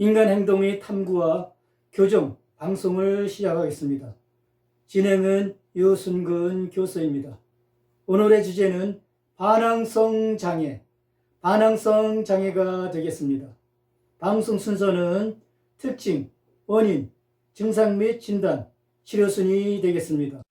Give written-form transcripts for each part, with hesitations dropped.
인간 행동의 탐구와 교정 방송을 시작하겠습니다. 진행은 유순근 교수입니다. 오늘의 주제는 반항성 장애가 되겠습니다. 방송 순서는 특징, 원인, 증상 및 진단, 치료 순이 되겠습니다.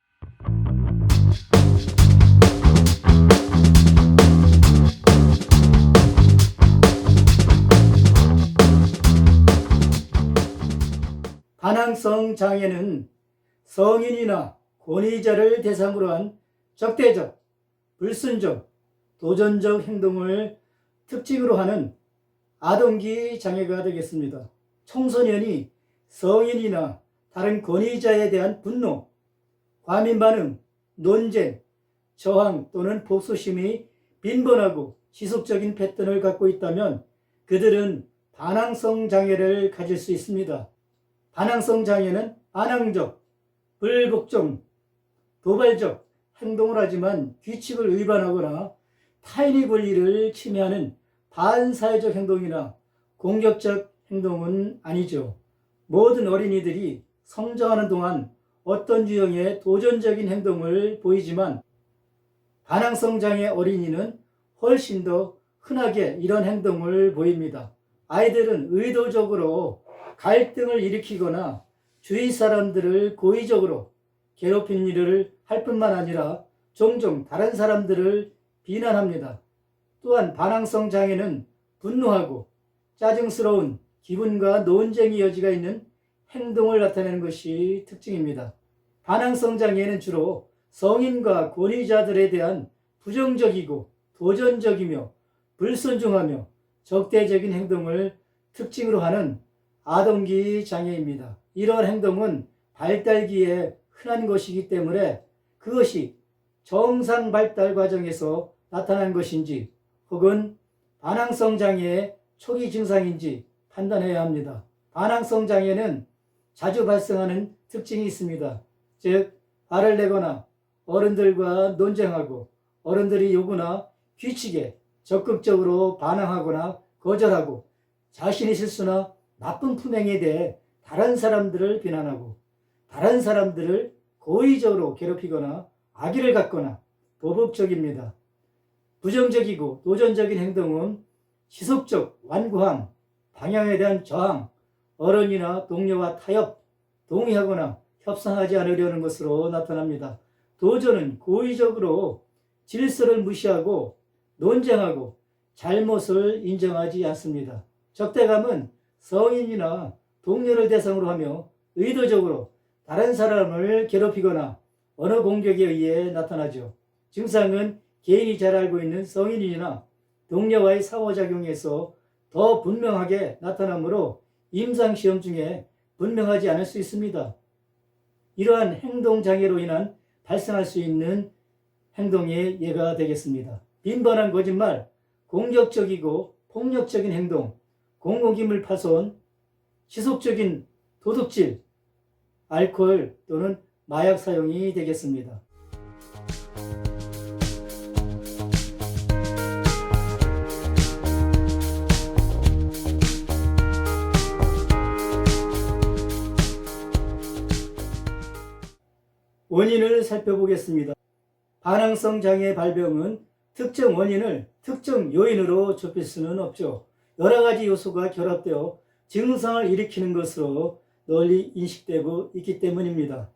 반항성 장애는 성인이나 권위자를 대상으로 한 적대적, 불순종, 도전적 행동을 특징으로 하는 아동기 장애가 되겠습니다. 청소년이 성인이나 다른 권위자에 대한 분노, 과민 반응, 논쟁, 저항 또는 복수심이 빈번하고 지속적인 패턴을 갖고 있다면 그들은 반항성 장애를 가질 수 있습니다. 반항성 장애는 반항적, 불복종, 도발적 행동을 하지만 규칙을 위반하거나 타인의 권리를 침해하는 반사회적 행동이나 공격적 행동은 아니죠. 모든 어린이들이 성장하는 동안 어떤 유형의 도전적인 행동을 보이지만 반항성 장애 어린이는 훨씬 더 흔하게 이런 행동을 보입니다. 아이들은 의도적으로 갈등을 일으키거나 주위 사람들을 고의적으로 괴롭힌 일을 할 뿐만 아니라 종종 다른 사람들을 비난합니다. 또한 반항성 장애는 분노하고 짜증스러운 기분과 논쟁의 여지가 있는 행동을 나타내는 것이 특징입니다. 반항성 장애는 주로 성인과 권위자들에 대한 부정적이고 도전적이며 불순종하며 적대적인 행동을 특징으로 하는 아동기 장애입니다. 이러한 행동은 발달기에 흔한 것이기 때문에 그것이 정상 발달 과정에서 나타난 것인지 혹은 반항성 장애의 초기 증상인지 판단해야 합니다. 반항성 장애는 자주 발생하는 특징이 있습니다. 즉, 화를 내거나 어른들과 논쟁하고 어른들이 요구나 규칙에 적극적으로 반항하거나 거절하고 자신의 실수나 나쁜 품행에 대해 다른 사람들을 비난하고 다른 사람들을 고의적으로 괴롭히거나 악의를 갖거나 보복적입니다. 부정적이고 도전적인 행동은 지속적 완고함, 방향에 대한 저항, 어른이나 동료와 타협, 동의하거나 협상하지 않으려는 것으로 나타납니다. 도전은 고의적으로 질서를 무시하고 논쟁하고 잘못을 인정하지 않습니다. 적대감은 성인이나 동료를 대상으로 하며 의도적으로 다른 사람을 괴롭히거나 언어 공격에 의해 나타나죠. 증상은 개인이 잘 알고 있는 성인이나 동료와의 상호작용에서 더 분명하게 나타나므로 임상시험 중에 분명하지 않을 수 있습니다. 이러한 행동장애로 인한 발생할 수 있는 행동의 예가 되겠습니다. 빈번한 거짓말, 공격적이고 폭력적인 행동, 공공기물 파손, 지속적인 도둑질, 알코올 또는 마약 사용이 되겠습니다. 원인을 살펴보겠습니다. 반항성 장애 발병은 특정 원인을 특정 요인으로 좁힐 수는 없죠. 여러 가지 요소가 결합되어 증상을 일으키는 것으로 널리 인식되고 있기 때문입니다.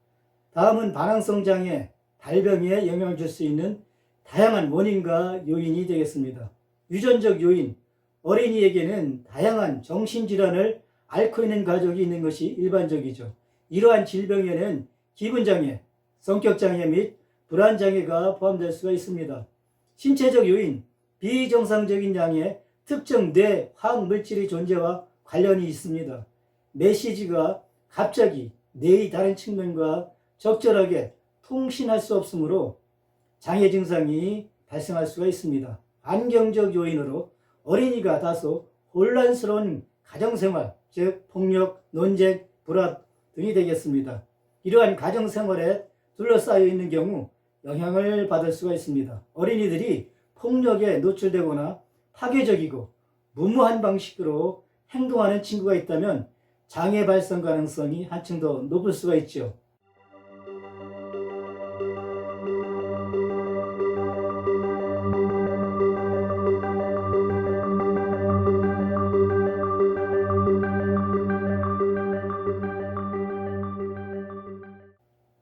다음은 반항성 장애 발병에 영향을 줄 수 있는 다양한 원인과 요인이 되겠습니다. 유전적 요인, 어린이에게는 다양한 정신질환을 앓고 있는 가족이 있는 것이 일반적이죠. 이러한 질병에는 기분장애, 성격장애 및 불안장애가 포함될 수가 있습니다. 신체적 요인, 비정상적인 양의 특정 뇌 화학물질의 존재와 관련이 있습니다. 메시지가 갑자기 뇌의 다른 측면과 적절하게 통신할 수 없으므로 장애 증상이 발생할 수가 있습니다. 환경적 요인으로 어린이가 다소 혼란스러운 가정생활, 즉 폭력, 논쟁, 불화 등이 되겠습니다. 이러한 가정생활에 둘러싸여 있는 경우 영향을 받을 수가 있습니다. 어린이들이 폭력에 노출되거나 파괴적이고 무모한 방식으로 행동하는 친구가 있다면 장애 발생 가능성이 한층 더 높을 수가 있죠.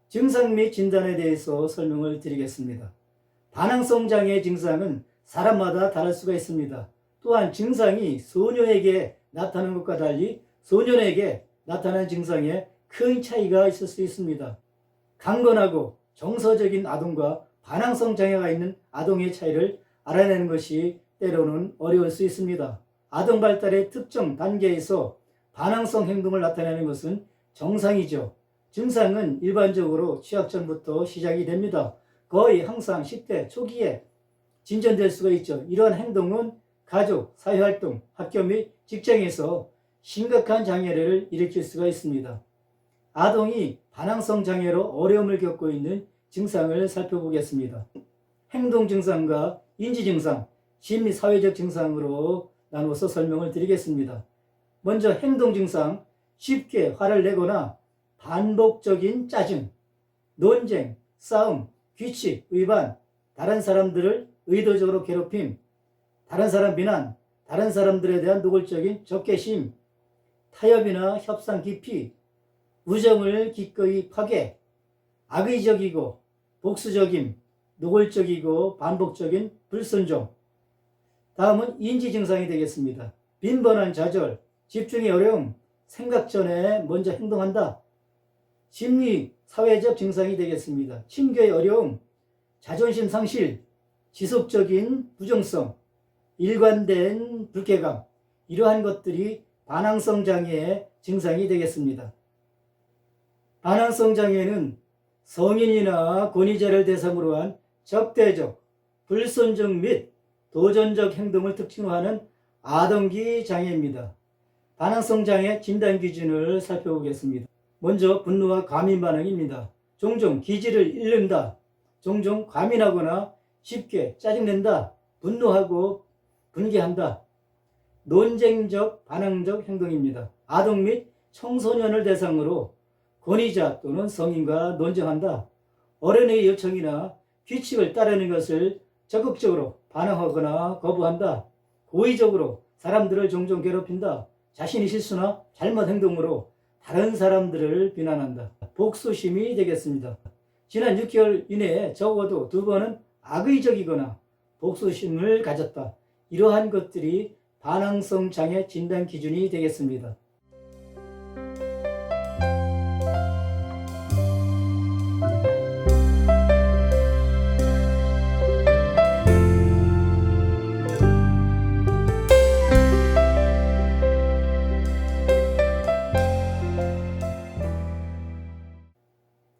증상 및 진단에 대해서 설명을 드리겠습니다. 반항성 장애 증상은 사람마다 다를 수가 있습니다. 또한 증상이 소녀에게 나타나는 것과 달리 소년에게 나타나는 증상에 큰 차이가 있을 수 있습니다. 강건하고 정서적인 아동과 반항성 장애가 있는 아동의 차이를 알아내는 것이 때로는 어려울 수 있습니다. 아동 발달의 특정 단계에서 반항성 행동을 나타내는 것은 정상이죠. 증상은 일반적으로 취학 전부터 시작이 됩니다. 거의 항상 10대 초기에 진전될 수가 있죠. 이러한 행동은 가족, 사회활동, 학교 및 직장에서 심각한 장애를 일으킬 수가 있습니다. 아동이 반항성 장애로 어려움을 겪고 있는 증상을 살펴보겠습니다. 행동 증상과 인지 증상, 심리 사회적 증상으로 나눠서 설명을 드리겠습니다. 먼저 행동 증상, 쉽게 화를 내거나 반복적인 짜증, 논쟁, 싸움, 규칙, 위반, 다른 사람들을 의도적으로 괴롭힘, 다른 사람 비난, 다른 사람들에 대한 노골적인 적개심, 타협이나 협상 기피, 우정을 기꺼이 파괴, 악의적이고 복수적임, 노골적이고 반복적인 불순종. 다음은 인지 증상이 되겠습니다. 빈번한 좌절, 집중의 어려움, 생각 전에 먼저 행동한다. 심리 사회적 증상이 되겠습니다. 친교의 어려움, 자존심 상실, 지속적인 부정성, 일관된 불쾌감, 이러한 것들이 반항성 장애의 증상이 되겠습니다. 반항성 장애는 성인이나 권위자를 대상으로 한 적대적, 불손적 및 도전적 행동을 특징으로 하는 아동기 장애입니다. 반항성 장애 진단 기준을 살펴보겠습니다. 먼저 분노와 과민 반응입니다. 종종 기지를 잃는다. 종종 과민하거나 쉽게 짜증낸다. 분노하고 분개한다. 논쟁적 반항적 행동입니다. 아동 및 청소년을 대상으로 권위자 또는 성인과 논쟁한다. 어른의 요청이나 규칙을 따르는 것을 적극적으로 반항하거나 거부한다. 고의적으로 사람들을 종종 괴롭힌다. 자신의 실수나 잘못 행동으로 다른 사람들을 비난한다. 복수심이 되겠습니다. 지난 6개월 이내에 적어도 2번은 악의적이거나 복수심을 가졌다. 이러한 것들이 반항성 장애 진단 기준이 되겠습니다.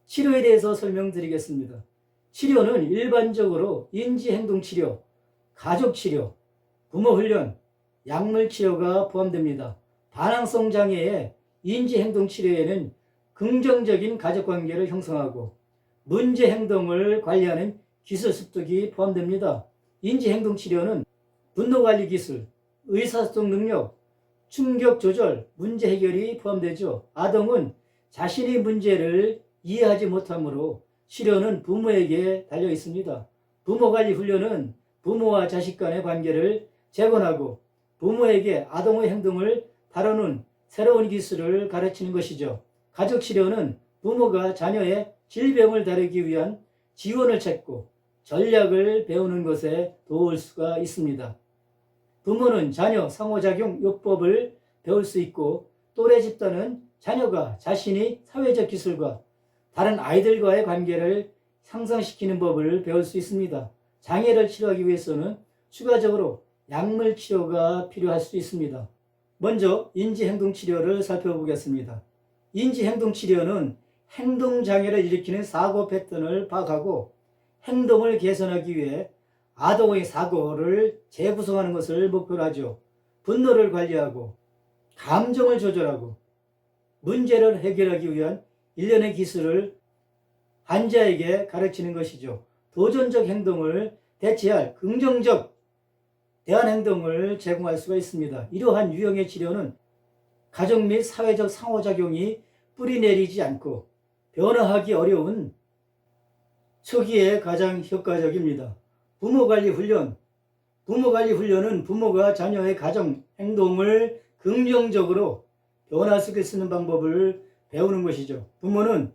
치료에 대해서 설명드리겠습니다. 치료는 일반적으로 인지행동치료, 가족치료, 부모훈련, 약물치료가 포함됩니다. 반항성 장애의 인지행동치료에는 긍정적인 가족관계를 형성하고 문제행동을 관리하는 기술 습득이 포함됩니다. 인지행동치료는 분노관리 기술, 의사소통 능력, 충격조절, 문제해결이 포함되죠. 아동은 자신의 문제를 이해하지 못하므로 치료는 부모에게 달려 있습니다. 부모관리 훈련은 부모와 자식 간의 관계를 재건하고 부모에게 아동의 행동을 다루는 새로운 기술을 가르치는 것이죠. 가족치료는 부모가 자녀의 질병을 다루기 위한 지원을 찾고 전략을 배우는 것에 도울 수가 있습니다. 부모는 자녀 상호작용 요법을 배울 수 있고 또래 집단은 자녀가 자신이 사회적 기술과 다른 아이들과의 관계를 향상시키는 법을 배울 수 있습니다. 장애를 치료하기 위해서는 추가적으로 약물 치료가 필요할 수 있습니다. 먼저 인지행동치료를 살펴보겠습니다. 인지행동치료는 행동장애를 일으키는 사고 패턴을 파악하고 행동을 개선하기 위해 아동의 사고를 재구성하는 것을 목표로 하죠. 분노를 관리하고 감정을 조절하고 문제를 해결하기 위한 일련의 기술을 환자에게 가르치는 것이죠. 도전적 행동을 대체할 긍정적 대안 행동을 제공할 수가 있습니다. 이러한 유형의 치료는 가족 및 사회적 상호작용이 뿌리내리지 않고 변화하기 어려운 초기에 가장 효과적입니다. 부모관리 훈련. 부모관리 훈련은 부모가 자녀의 가정 행동을 긍정적으로 변화시킬 수 있는 방법을 배우는 것이죠. 부모는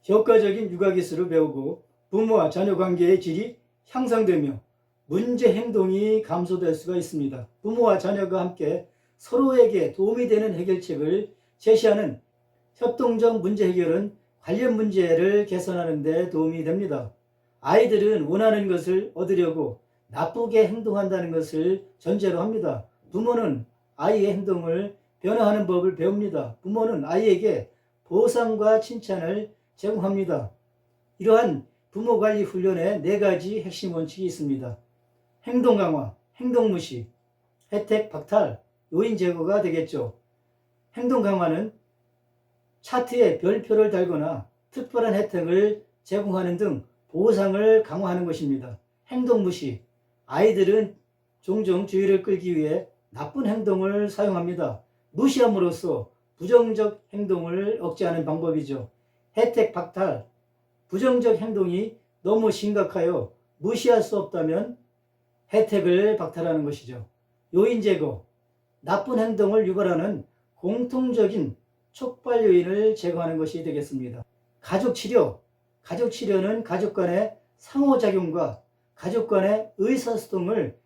효과적인 육아기술을 배우고 부모와 자녀 관계의 질이 향상되며 문제 행동이 감소될 수가 있습니다. 부모와 자녀가 함께 서로에게 도움이 되는 해결책을 제시하는 협동적 문제 해결은 관련 문제를 개선하는 데 도움이 됩니다. 아이들은 원하는 것을 얻으려고 나쁘게 행동한다는 것을 전제로 합니다. 부모는 아이의 행동을 변화하는 법을 배웁니다. 부모는 아이에게 보상과 칭찬을 제공합니다. 이러한 부모관리 훈련에 4가지 핵심 원칙이 있습니다. 행동 강화, 행동 무시, 혜택 박탈, 요인 제거가 되겠죠. 행동 강화는 차트에 별표를 달거나 특별한 혜택을 제공하는 등 보상을 강화하는 것입니다. 행동 무시, 아이들은 종종 주의를 끌기 위해 나쁜 행동을 사용합니다. 무시함으로써 부정적 행동을 억제하는 방법이죠. 혜택 박탈, 부정적 행동이 너무 심각하여 무시할 수 없다면 혜택을 박탈하는 것이죠. 요인 제거, 나쁜 행동을 유발하는 공통적인 촉발 요인을 제거하는 것이 되겠습니다. 가족 치료, 가족 치료는 가족 간의 상호작용과 가족 간의 의사소통을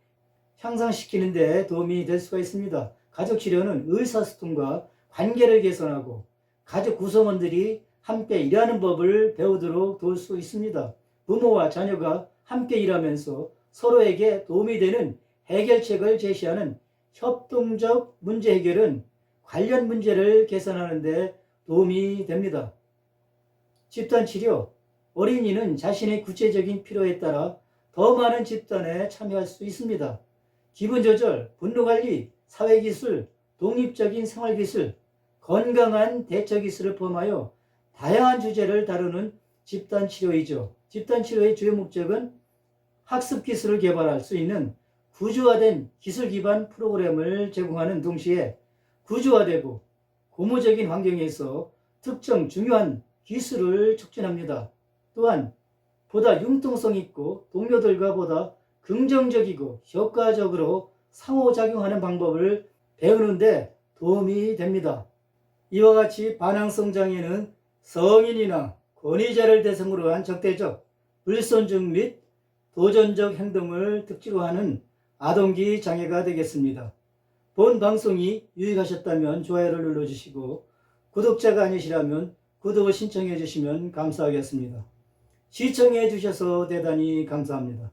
향상시키는 데 도움이 될 수가 있습니다. 가족 치료는 의사소통과 관계를 개선하고 가족 구성원들이 함께 일하는 법을 배우도록 도울 수 있습니다. 부모와 자녀가 함께 일하면서 서로에게 도움이 되는 해결책을 제시하는 협동적 문제 해결은 관련 문제를 개선하는 데 도움이 됩니다. 집단 치료, 어린이는 자신의 구체적인 필요에 따라 더 많은 집단에 참여할 수 있습니다. 기분 조절, 분노 관리, 사회기술, 독립적인 생활기술, 건강한 대처기술을 포함하여 다양한 주제를 다루는 집단 치료이죠. 집단 치료의 주요 목적은 학습 기술을 개발할 수 있는 구조화된 기술 기반 프로그램을 제공하는 동시에 구조화되고 고무적인 환경에서 특정 중요한 기술을 촉진합니다. 또한 보다 융통성 있고 동료들과 보다 긍정적이고 효과적으로 상호작용하는 방법을 배우는 데 도움이 됩니다. 이와 같이 반항성 장애는 성인이나 권위자를 대상으로 한 적대적, 불존중 및 도전적 행동을 특징으로 하는 아동기 장애가 되겠습니다. 본 방송이 유익하셨다면 좋아요를 눌러주시고 구독자가 아니시라면 구독을 신청해 주시면 감사하겠습니다. 시청해 주셔서 대단히 감사합니다.